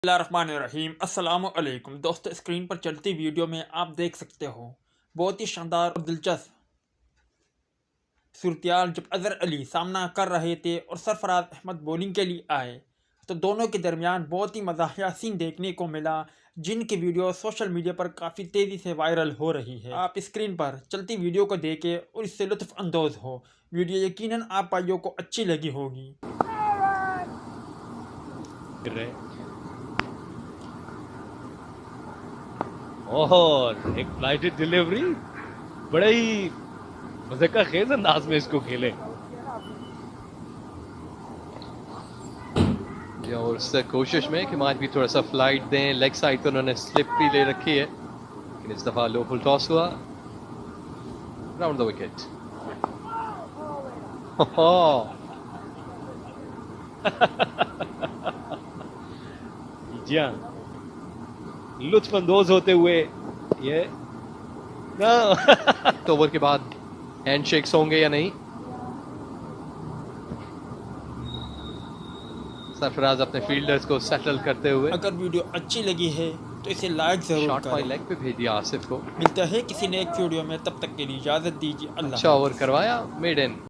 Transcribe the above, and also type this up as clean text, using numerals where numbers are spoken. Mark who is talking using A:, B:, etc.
A: बिस्मिल्लाहिर्रहमानिर्रहीम अस्सलामुअलैकुम दोस्तों, स्क्रीन पर चलती वीडियो में आप देख सकते हो बहुत ही शानदार और दिलचस्प सूरतियाल जब अजहर अली सामना कर रहे थे और सरफराज अहमद बॉलिंग के लिए आए तो दोनों के दरमियान बहुत ही मज़ाहिया सीन देखने को मिला, जिनकी वीडियो सोशल मीडिया पर काफ़ी तेज़ी से वायरल हो रही है। आप स्क्रीन पर चलती वीडियो को देखें और इससे लुत्फ़ अंदोज़ हो। वीडियो यकीनन आप भाइयों को अच्छी लगी होगी।
B: और एक फ्लाइटेड डिलीवरी बड़ा ही मजे का खेज अंदाज में इसको खेले
C: और उस कोशिश में कि आज भी थोड़ा सा फ्लाइट दें। लेग साइड पे उन्होंने स्लिप भी ले रखी है, लेकिन इस दफा लो फुल टॉस हुआ राउंड द विकेट।
B: जी हाँ, लुत्फ अंदोज होते हुए ये
C: तो ओवर के बाद हैंडशेक्स होंगे या नहीं? सरफराज अपने फील्डर्स को सेटल करते हुए।
A: अगर वीडियो अच्छी लगी है तो इसे लाइक जरूर
C: शॉट बाय
A: करें।
C: लेग पे भेज दिया आसिफ को।
A: मिलता है किसी नेक्स्ट वीडियो में, तब तक के लिए इजाजत दीजिए। अल्लाह
C: अच्छा ओवर करवाया मेड इन।